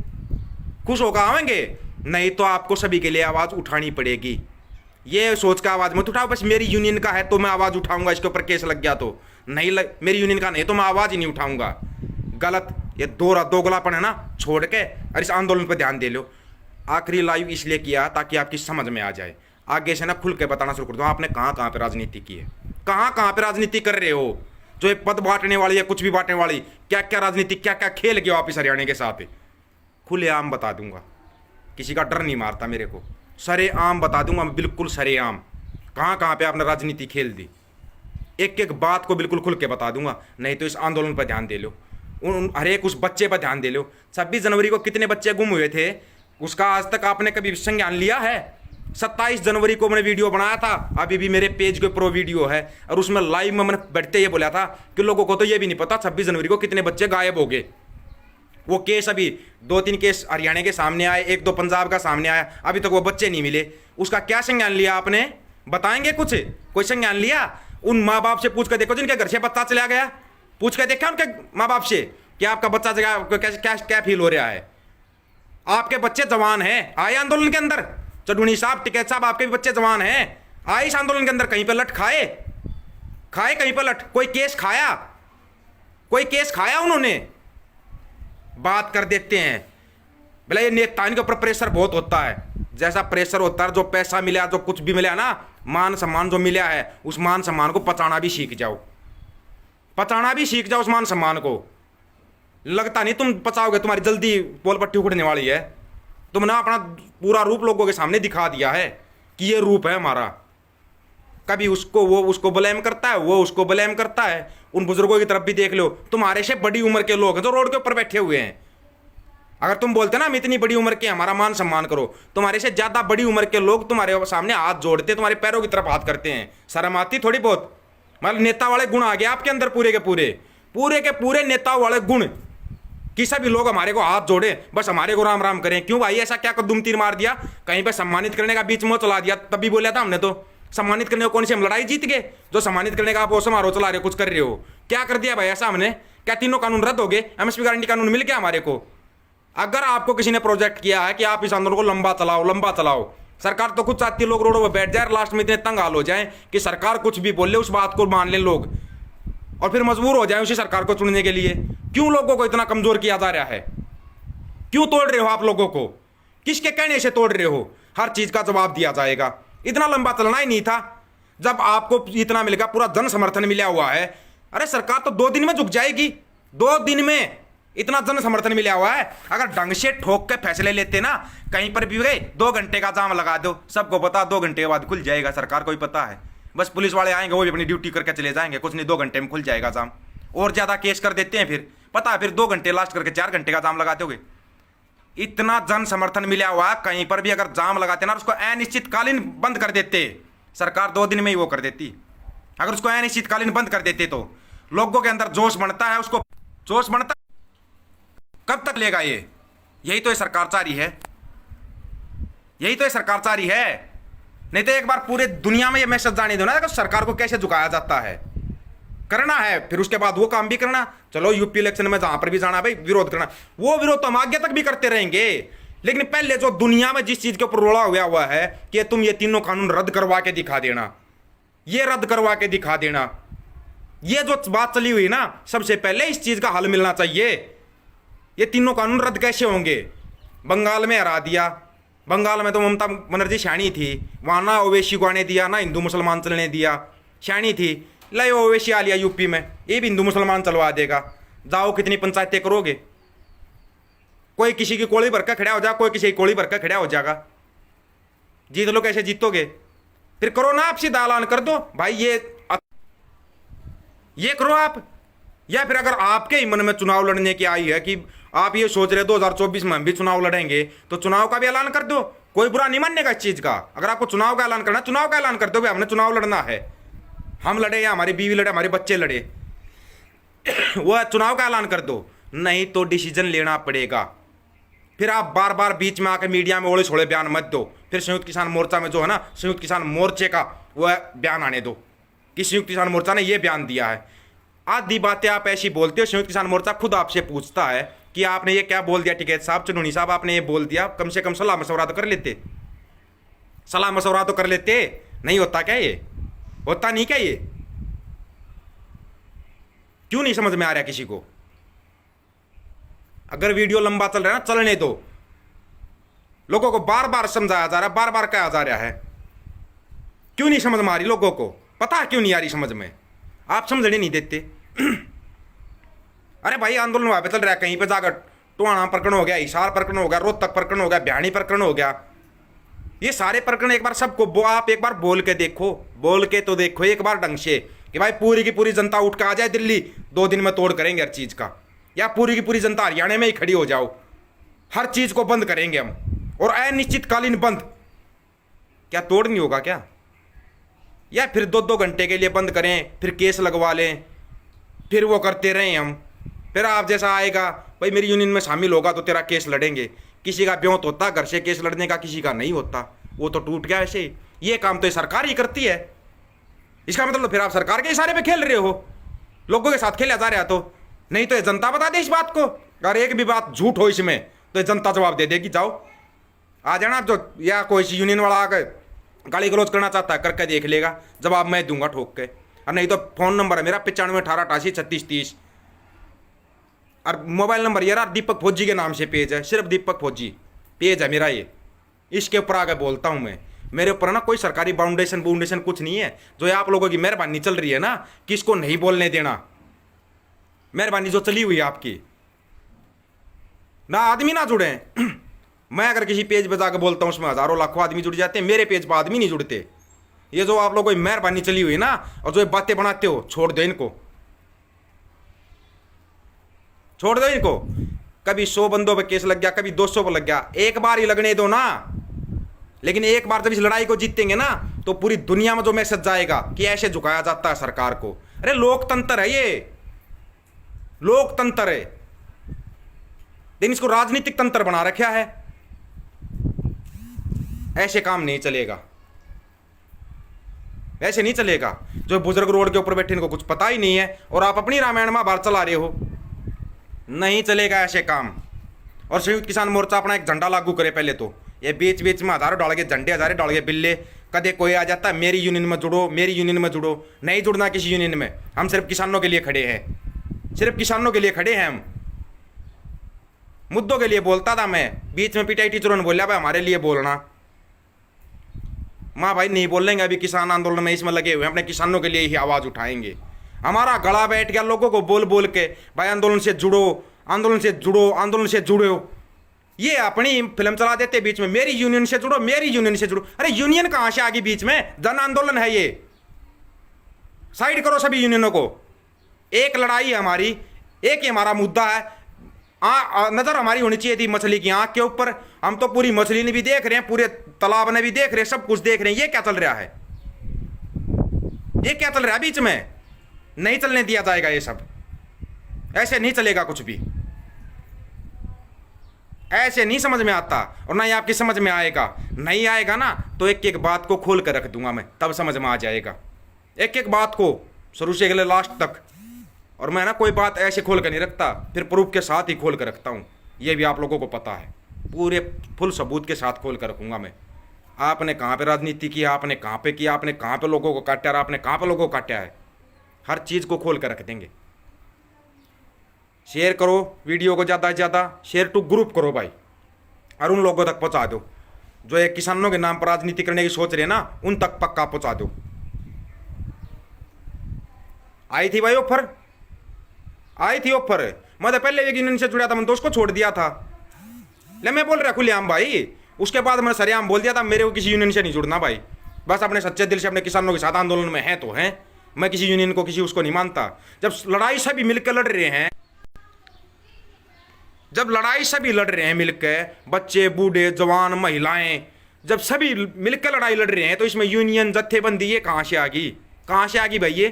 खुश होकर आवेंगे। नहीं तो आपको सभी के लिए आवाज़ उठानी पड़ेगी। ये सोच का आवाज़ मत उठाओ बस मेरी यूनियन का है तो मैं आवाज़ उठाऊंगा, इसके ऊपर केस लग गया तो नहीं, मेरी यूनियन का नहीं तो मैं आवाज़ ही नहीं उठाऊंगा। गलत, ये दोगलापन है ना, छोड़ के और इस आंदोलन पर ध्यान दे लो। आखिरी लाइव इसलिए किया ताकि आपकी समझ में आ जाए, आगे से ना खुल के बताना शुरू कर दो आपने कहाँ कहाँ पे राजनीति की है, कहाँ कहाँ पे राजनीति कर रहे हो। जो ये पद बांटने वाली है, कुछ भी बांटने वाली, क्या क्या राजनीति, क्या क्या खेल किया आप इस हरियाणा के साथ, खुलेआम बता दूंगा। किसी का डर नहीं मारता मेरे को, सरेआम बता दूंगा मैं, बिल्कुल सरेआम कहाँ कहाँ पे आपने राजनीति खेल दी, एक एक बात को बिल्कुल खुल के बता दूंगा। नहीं तो इस आंदोलन पर ध्यान दे लो, उन हर एक उस बच्चे पर ध्यान दे लो। 26 जनवरी को कितने बच्चे गुम हुए थे, उसका आज तक आपने कभी संज्ञान लिया है? 27 जनवरी को मैंने वीडियो बनाया था, अभी भी मेरे पेज के ऊपर वीडियो है, और उसमें लाइव में मैंने बैठते ये बोला था कि लोगों को तो ये भी नहीं पता 26 जनवरी को कितने बच्चे गायब हो गए। वो केस अभी 2-3 केस हरियाणा के सामने आए, 1-2 पंजाब का सामने आया, अभी तक वो बच्चे नहीं मिले। उसका क्या संज्ञान लिया आपने? बताएंगे कुछ? कोई संज्ञान लिया? उन माँ बाप से पूछ कर देखो जिनके घर से बच्चा चला गया, पूछ कर देखा उनके माँ बाप से कि आपका बच्चा जगह कैसे क्या क्या फील हो रहा है? आपके बच्चे जवान हैं, आए आंदोलन के अंदर, चढ़ूनी साहब, टिकैत साहब, आपके भी बच्चे जवान हैं, आए इस आंदोलन के अंदर, कहीं पर लट खाए, कहीं पर लट, कोई केस खाया? कोई केस खाया उन्होंने? बात कर देते हैं। बोले ये नेताओं के ऊपर प्रेशर बहुत होता है। जैसा प्रेशर होता है, जो पैसा मिला, जो कुछ भी मिला ना, मान सम्मान जो मिला है, उस मान सम्मान को पचाना भी सीख जाओ, पचाना भी सीख जाओ उस मान सम्मान को। लगता नहीं तुम पचाओगे, तुम्हारी जल्दी पोल पट्टी उखड़ने वाली है। तुमने अपना पूरा रूप लोगों के सामने दिखा दिया है कि ये रूप है हमारा। कभी उसको वो उसको ब्लेम करता है, वो उसको ब्लेम करता है। उन बुजुर्गों की तरफ भी देख लो, तुम्हारे से बड़ी उम्र के लोग हैं जो रोड के ऊपर बैठे हुए हैं। अगर तुम बोलते ना हम इतनी बड़ी उम्र के, हमारा मान सम्मान करो, तुम्हारे से ज्यादा बड़ी उम्र के लोग तुम्हारे सामने हाथ जोड़ते, तुम्हारे पैरों की तरफ हाथ करते हैं। शर्म आती थोड़ी बहुत? मतलब नेता वाले गुण आ गए आपके अंदर, पूरे के पूरे नेता वाले गुण कि सभी लोग हमारे को हाथ जोड़े, बस हमारे को राम राम करें। क्यों भाई, ऐसा क्या कदम तीर मार दिया? कहीं पे सम्मानित करने का बीच में चला दिया, तभी बोला था हमने तो सम्मानित करने को कौन सी हम लड़ाई जीत गए? जो सम्मानित करने का आप वो समारोह चला रहे हो, कुछ कर रहे हो, क्या कर दिया भाई ऐसा हमने? क्या तीनों कानून रद्द हो गए? एमएसपी गारंटी कानून मिल गया हमारे को? अगर आपको किसी ने प्रोजेक्ट किया है कि आप इस आंदोलन को लंबा चलाओ, सरकार तो खुद चाहती है लोग रोडों पर बैठ जाए, लास्ट में इतने तंग हाल हो जाए कि सरकार कुछ भी बोले उस बात को मान लें लोग, और फिर मजबूर हो जाए उसी सरकार को चुनने के लिए। क्यों लोगों को इतना कमजोर किया जा रहा है? क्यों तोड़ रहे हो आप लोगों को? किसके कहने से तोड़ रहे हो? हर चीज का जवाब दिया जाएगा। इतना लंबा चलना ही नहीं था। जब आपको इतना मिलेगा, पूरा जन समर्थन मिला हुआ है, अरे सरकार तो 2 दिन में झुक जाएगी। 2 दिन में इतना जन समर्थन मिला हुआ है। अगर ढंग से ठोक के फैसले लेते ना, कहीं पर भी गए 2 घंटे का जाम लगा दो, सबको पता 2 घंटे के बाद खुल जाएगा, सरकार को ही पता है। बस पुलिस वाले आएंगे, वो भी अपनी ड्यूटी करके चले जाएंगे, कुछ नहीं 2 घंटे में खुल जाएगा जाम। और ज्यादा केस कर देते हैं, फिर पता है, फिर 2 घंटे लास्ट करके 4 घंटे का जाम लगाते होगे। इतना जन समर्थन मिला हुआ है, कहीं पर भी अगर जाम लगाते ना, उसको अनिश्चितकालीन बंद कर देते, सरकार 2 दिन में ही वो कर देती। अगर उसको अनिश्चितकालीन बंद कर देते तो लोगों के अंदर जोश बढ़ता है, उसको जोश बढ़ता। कब तक लेगा ये? यही तो ये सरकार चाह रही है, यही तो ये सरकार चाह रही है। नहीं तो एक बार पूरे दुनिया में ये मैसेज जाने दो ना कि सरकार को कैसे झुकाया जाता है। करना है फिर उसके बाद वो काम भी करना। चलो यूपी इलेक्शन में जहां पर भी जाना भाई, विरोध करना, वो विरोध तो हम आगे तक भी करते रहेंगे। लेकिन पहले जो दुनिया में जिस चीज के ऊपर रोड़ा हुआ है कि तुम ये तीनों कानून रद्द करवा के दिखा देना, ये रद्द करवा के दिखा देना, ये जो बात चली हुई ना, सबसे पहले इस चीज का हल मिलना चाहिए। ये तीनों कानून रद्द कैसे होंगे? बंगाल में हरा दिया, बंगाल में तो ममता बनर्जी शानी थी, वहां ना ओवैसी को आने दिया, ना हिंदू मुसलमान चलने दिया, शानी थी। ले ओवैसी आ लिया यूपी में, ये भी हिंदू मुसलमान चलवा देगा। जाओ कितनी पंचायतें करोगे? कोई किसी की कोड़ी भर के खड़ा हो जाएगा, कोई किसी की कोड़ी भर के खड़ा हो जाएगा। जीत लो, कैसे जीतोगे? फिर करो ना, आप सीधा ऐलान कर दो भाई ये करो आप। या फिर अगर आपके ही मन में चुनाव लड़ने की आई है कि आप ये सोच रहे 2024 में हम भी चुनाव लड़ेंगे, तो चुनाव का भी ऐलान कर दो, कोई बुरा नहीं मानेगा इस चीज का। अगर आपको चुनाव का ऐलान करना, चुनाव का ऐलान कर दो, हमने चुनाव लड़ना है, हम लड़े या हमारी बीवी लड़े, हमारे बच्चे लड़े, वो चुनाव का ऐलान कर दो। नहीं तो डिसीजन लेना पड़ेगा। फिर आप बार बार बीच में आकर मीडिया में ओले छोड़े बयान मत दो। फिर संयुक्त किसान मोर्चा में जो है ना, संयुक्त किसान मोर्चे का वह बयान आने दो कि संयुक्त किसान मोर्चा ने यह बयान दिया है। आधी बातें आप ऐसी बोलते हो, संयुक्त किसान मोर्चा खुद आपसे पूछता है कि आपने ये क्या बोल दिया टिकैत साहब, चुनूनी साहब, आपने ये बोल दिया, कम से कम सलाह मशवरा तो कर लेते, सलाह मशवरा तो कर लेते। नहीं होता क्या? ये होता नहीं क्या? ये क्यों नहीं समझ में आ रहा किसी को? अगर वीडियो लंबा चल रहा है ना, चलने दो। लोगों को बार बार समझाया जा रहा है, बार बार कहा जा रहा है, क्यों नहीं समझ में आ रही लोगों को? पता है क्यों नहीं आ रही समझ में? आप समझने नहीं देते। अरे भाई आंदोलन वहां पे चल रहा है, कहीं पे जाकर टोहाना प्रकरण हो गया, हिसार प्रकरण हो गया, रोहतक प्रकरण हो गया, बिहानी प्रकरण हो गया। ये सारे प्रकरण एक बार सबको आप एक बार बोल के देखो, बोल के तो देखो एक बार ढंग से कि भाई पूरी की पूरी जनता उठ के आ जाए दिल्ली, 2 दिन में तोड़ करेंगे हर चीज का। या पूरी की पूरी जनता हरियाणा में ही खड़ी हो जाओ, हर चीज को बंद करेंगे हम, और अनिश्चितकालीन बंद। क्या तोड़ नहीं होगा क्या? या फिर 2-2 घंटे के लिए बंद करें, फिर केस लगवा लें, फिर वो करते रहें हम। फिर आप जैसा आएगा भाई मेरी यूनियन में शामिल होगा तो तेरा केस लड़ेंगे। किसी का ब्योंत होता घर से केस लड़ने का, किसी का नहीं होता, वो तो टूट गया ऐसे ही। ये काम तो सरकार ही करती है। इसका मतलब फिर आप सरकार के इशारे पे खेल रहे हो, लोगों के साथ खेला जा रहा। तो नहीं तो ये जनता बता दे इस बात को। अगर एक भी बात झूठ हो इसमें तो ये जनता जवाब दे देगी। जाओ आ जाना, जो या कोई यूनियन वाला आकर गाली गलौज करना चाहता है करके देख लेगा, जवाब मैं दूंगा ठोक के। और नहीं तो फ़ोन नंबर है मेरा 95 18 88 36 30। और मोबाइल नंबर यार दीपक फौजी के नाम से पेज है, सिर्फ दीपक फौजी पेज है मेरा ये। इसके ऊपर आगे बोलता हूँ मैं, मेरे ऊपर ना कोई सरकारी बाउंडेशन कुछ नहीं है। जो ये आप लोगों की मेहरबानी चल रही है ना, किसको नहीं बोलने देना, मेहरबानी जो चली हुई है आपकी, ना आदमी ना जुड़े। मैं अगर किसी पेज पे जाकर बोलता हूँ उसमें हजारों लाखों आदमी जुड़ जाते हैं, मेरे पेज पर आदमी नहीं जुड़ते। ये जो आप लोगों की मेहरबानी चली हुई ना, और जो ये बातें बनाते हो, छोड़ दो इनको, छोड़ दो इनको। कभी 100 बंदों पे केस लग गया, कभी 200 पे लग गया, एक बार ही लगने दो ना। लेकिन एक बार जब इस लड़ाई को जीतेंगे ना, तो पूरी दुनिया में जो मैसेज जाएगा कि ऐसे झुकाया जाता है सरकार को। अरे लोकतंत्र है ये, लोकतंत्र है, लेकिन इसको राजनीतिक तंत्र बना रखा है। ऐसे काम नहीं चलेगा, ऐसे नहीं चलेगा। जो बुजुर्ग रोड के ऊपर बैठे इनको कुछ पता ही नहीं है, और आप अपनी रामायण महाभारत चला रहे हो। नहीं चलेगा ऐसे काम। और संयुक्त किसान मोर्चा अपना एक झंडा लागू करे पहले तो। ये बीच बीच में हजारों डाल के झंडे, हजारे डाल के बिल्ले, कदे कोई आ जाता है मेरी यूनियन में जुड़ो, मेरी यूनियन में जुड़ो। नहीं जुड़ना किसी यूनियन में, हम सिर्फ किसानों के लिए खड़े हैं, सिर्फ किसानों के लिए खड़े हैं हम। मुद्दों के लिए बोलता था मैं, बीच में पीटीआई टीचरों ने बोला भाई हमारे लिए बोलना। माँ भाई नहीं बोलेंगे, अभी किसान आंदोलन में इसमें लगे हुए हैं, अपने किसानों के लिए ही आवाज़ उठाएंगे। हमारा गला बैठ गया लोगों को बोल बोल के, भाई आंदोलन से जुड़ो, आंदोलन से जुड़ो, आंदोलन से जुड़ो। ये अपनी फिल्म चला देते बीच में, मेरी यूनियन से जुड़ो, मेरी यूनियन से जुड़ो। अरे यूनियन कहाँ से आ गई बीच में, जन आंदोलन है ये। साइड करो सभी यूनियनों को, एक लड़ाई है हमारी, एक ही हमारा मुद्दा है। नजर हमारी होनी चाहिए थी मछली की आंख के ऊपर। हम तो पूरी मछली ने भी देख रहे हैं, पूरे तालाब ने भी देख रहे हैं, सब कुछ देख रहे हैं। ये क्या चल रहा है, ये क्या चल रहा है बीच में? नहीं चलने दिया जाएगा ये सब, ऐसे नहीं चलेगा कुछ भी, ऐसे नहीं समझ में आता, और ना ही आपकी समझ में आएगा। नहीं आएगा ना तो एक एक बात को खोल कर रख दूंगा मैं, तब समझ में आ जाएगा। एक एक बात को शुरू से अगले लास्ट तक। और मैं ना कोई बात ऐसे खोल कर नहीं रखता, फिर प्रूफ के साथ ही खोल कर रखता हूँ। ये भी आप लोगों को पता है, पूरे फुल सबूत के साथ खोल कर रखूँगा मैं। आपने कहाँ पे राजनीति की, आपने कहाँ पे किया, आपने कहाँ पे लोगों को काटा, आपने कहाँ पे लोगों को काटा है, हर चीज़ को खोल कर रख देंगे। शेयर करो वीडियो को, ज़्यादा से ज़्यादा शेयर टू ग्रुप करो भाई, और उन लोगों तक पहुँचा दो जो एक किसानों के नाम पर राजनीति करने की सोच रहे हैं ना, उन तक पक्का पहुँचा दो। आई थी भाई ऑफर, आई थी ऑफर। मैं तो पहले एक यूनियन से जुड़ा था, मैंने तो उसको छोड़ दिया था। ले मैं बोल रहा खुलेआम भाई, उसके बाद मैंने सरेआम बोल दिया था मेरे को किसी यूनियन से नहीं जुड़ना भाई। बस अपने सच्चे दिल से अपने किसानों के साथ आंदोलन में है तो है, मैं किसी यूनियन को किसी उसको नहीं मानता। जब लड़ाई सभी मिलकर लड़ रहे हैं, जब लड़ाई सभी लड़ रहे हैं मिलकर, बच्चे बूढ़े जवान महिलाएं, जब सभी मिलकर लड़ाई लड़ रहे हैं, तो इसमें यूनियन जत्थेबंदी ये कहाँ से आ गई, कहाँ से आ गई भाई? ये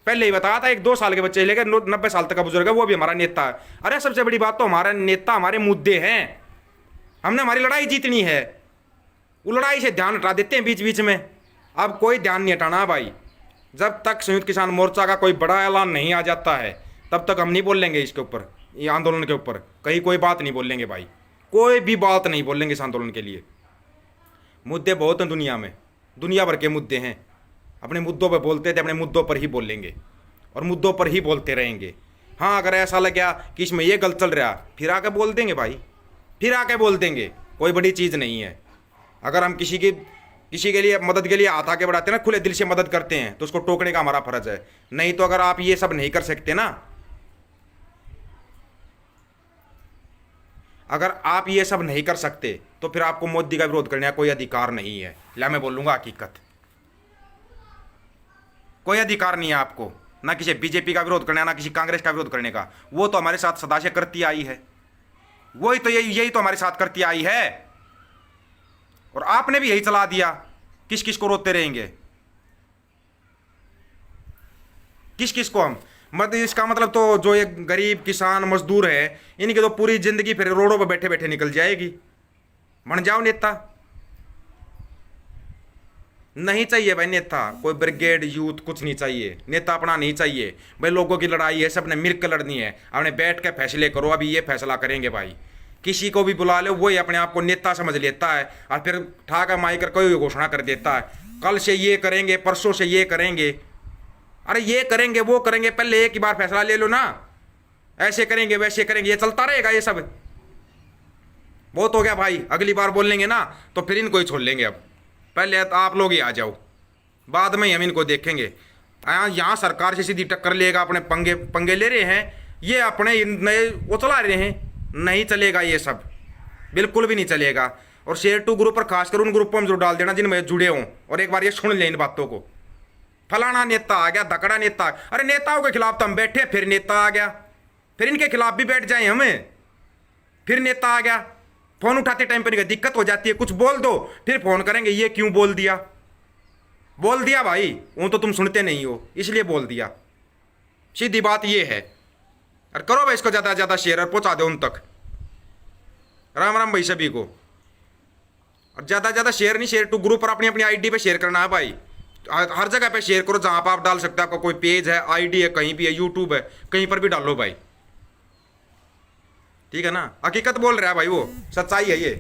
पहले ही बताया था, 1-2 साल के बच्चे लेकर 90 साल तक का बुजुर्ग है, वो भी हमारा नेता है। अरे सबसे बड़ी बात तो हमारा नेता, हमारे मुद्दे हैं, हमने हमारी लड़ाई जीतनी है। वो लड़ाई से ध्यान हटा देते हैं बीच बीच में। अब कोई ध्यान नहीं हटाना भाई, जब तक संयुक्त किसान मोर्चा का कोई बड़ा ऐलान नहीं आ जाता है, तब तक हम नहीं बोलेंगे इसके ऊपर, ये आंदोलन के ऊपर कहीं कोई बात नहीं बोलेंगे भाई, कोई भी बात नहीं बोलेंगे इस आंदोलन के लिए। मुद्दे बहुत हैं दुनिया में, दुनिया भर के मुद्दे हैं। अपने मुद्दों पर बोलते थे, अपने मुद्दों पर ही बोलेंगे और मुद्दों पर ही बोलते रहेंगे। हाँ, अगर ऐसा लगा कि इसमें ये गलत चल रहा, फिर आके बोल देंगे भाई, फिर आके बोल देंगे, कोई बड़ी चीज़ नहीं है। अगर हम किसी के लिए मदद के लिए हाथ आके बढ़ाते हैं ना, खुले दिल से मदद करते हैं, तो उसको टोकने का हमारा फर्ज है। नहीं तो अगर आप ये सब नहीं कर सकते ना, अगर आप ये सब नहीं कर सकते, तो फिर आपको मोदी का विरोध करने का कोई अधिकार नहीं है। ला मैं बोलूँगा हकीकत, कोई अधिकार नहीं है आपको, ना किसी बीजेपी का विरोध करने का, ना किसी कांग्रेस का विरोध करने का। वो तो हमारे साथ सदा से करती आई है, वही तो यही तो हमारे साथ करती आई है, और आपने भी यही चला दिया। किस किस को रोते रहेंगे, किस किस को हम मतलब, इसका मतलब तो जो ये गरीब किसान मजदूर है, इनकी तो पूरी जिंदगी फिर रोडों पर बैठे बैठे निकल जाएगी। बन जाओ नेता, नहीं चाहिए भाई नेता, कोई ब्रिगेड यूथ कुछ नहीं चाहिए, नेता अपना नहीं चाहिए भाई। लोगों की लड़ाई है, सबने मिलकर लड़नी है, अपने बैठ के फैसले करो। अभी ये फैसला करेंगे भाई, किसी को भी बुला लो, वही अपने आप को नेता समझ लेता है, और फिर ठाकर माइकर कोई घोषणा कर देता है, कल से ये करेंगे, परसों से ये करेंगे। अरे ये करेंगे वो करेंगे, पहले एक ही बार फैसला ले लो ना। ऐसे करेंगे वैसे करेंगे, ये चलता रहेगा ये सब। बहुत हो गया भाई, अगली बार बोल लेंगे ना तो फिर इनको ही छोड़ लेंगे। अब पहले तो आप लोग ही आ जाओ, बाद में हम इनको देखेंगे। यहाँ सरकार से सीधी टक्कर लेगा, अपने पंगे पंगे ले रहे हैं ये, अपने नए वो चला रहे हैं। नहीं चलेगा ये सब, बिल्कुल भी नहीं चलेगा। और शेयर टू ग्रुप पर खासकर उन ग्रुपों में जो डाल देना जिनमें जुड़े हों, और एक बार ये सुन लें इन बातों को। फलाना नेता आ गया, धकड़ा नेता, अरे नेताओं के खिलाफ तो हम बैठे, फिर नेता आ गया, फिर इनके खिलाफ भी बैठ जाए हमें, फिर नेता आ गया। फोन उठाते टाइम पर दिक्कत हो जाती है, कुछ बोल दो फिर फोन करेंगे ये क्यों बोल दिया। बोल दिया भाई, वो तो तुम सुनते नहीं हो इसलिए बोल दिया, सीधी बात ये है। और करो भाई इसको ज़्यादा से ज़्यादा शेयर और पहुंचा दो उन तक। राम राम भाई सभी को। और ज़्यादा से ज़्यादा शेयर नहीं, शेयर टू ग्रुप पर अपनी अपनी आईडी पे शेयर करना है भाई। हर जगह पे शेयर करो जहाँ पर आप डाल सकते हो। आपका कोई पेज है, आईडी है, कहीं भी है, यूट्यूब है, कहीं पर भी डालो भाई, ठीक है ना। हकीकत बोल रहा है भाई, वो सच्चाई है ये।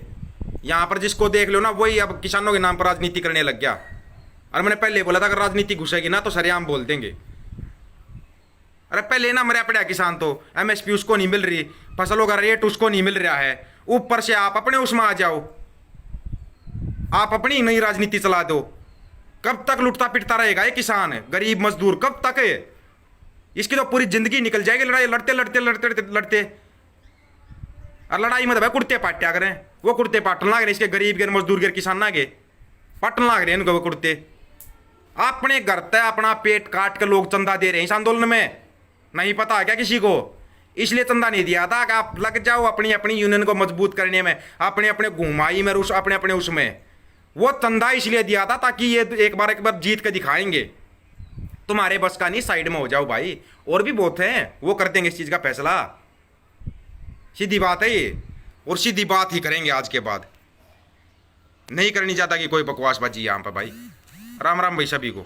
यहाँ पर जिसको देख लो ना वही अब किसानों के नाम पर राजनीति करने लग गया। और मैंने पहले बोला था अगर राजनीति घुसेगी ना तो सरेआम बोल देंगे। अरे पहले ना मरा पड़ा किसान, तो एमएसपी उसको नहीं मिल रही, फसलों का रेट उसको नहीं मिल रहा है, ऊपर से आप अपने उसमें आ जाओ, आप अपनी नई राजनीति चला दो। कब तक लुटता पिटता रहेगा ये किसान, गरीब मजदूर, कब तक है? इसकी तो पूरी जिंदगी निकल जाएगी लड़ाई लड़ते लड़ते लड़ते लड़ते। और लड़ाई में तो भाई कुर्ते पाट्या करें, वो कुर्ते पाटन लाग रहे इसके गरीब के, मजदूर के, किसान ना के पाटन लाग रहे इनको वो कुर्ते। अपने घर तय अपना पेट काट के लोग चंदा दे रहे हैं इस आंदोलन में, नहीं पता है क्या किसी को? इसलिए चंदा नहीं दिया था कि आप लग जाओ अपनी अपनी यूनियन को मजबूत करने में, अपने अपने घुमाई में, उस अपने अपने उसमें। वो चंदा इसलिए दिया था ताकि ये एक बार जीत के दिखाएंगे। तुम्हारे बस का नहीं, साइड में हो जाओ भाई, और भी बहुत हैं वो कर देंगे इस चीज़ का फैसला। सीधी बात है ये, और सीधी बात ही करेंगे आज के बाद, नहीं करनी चाहता कि कोई बकवासबाजी यहाँ पर भाई। राम राम भाई सभी को।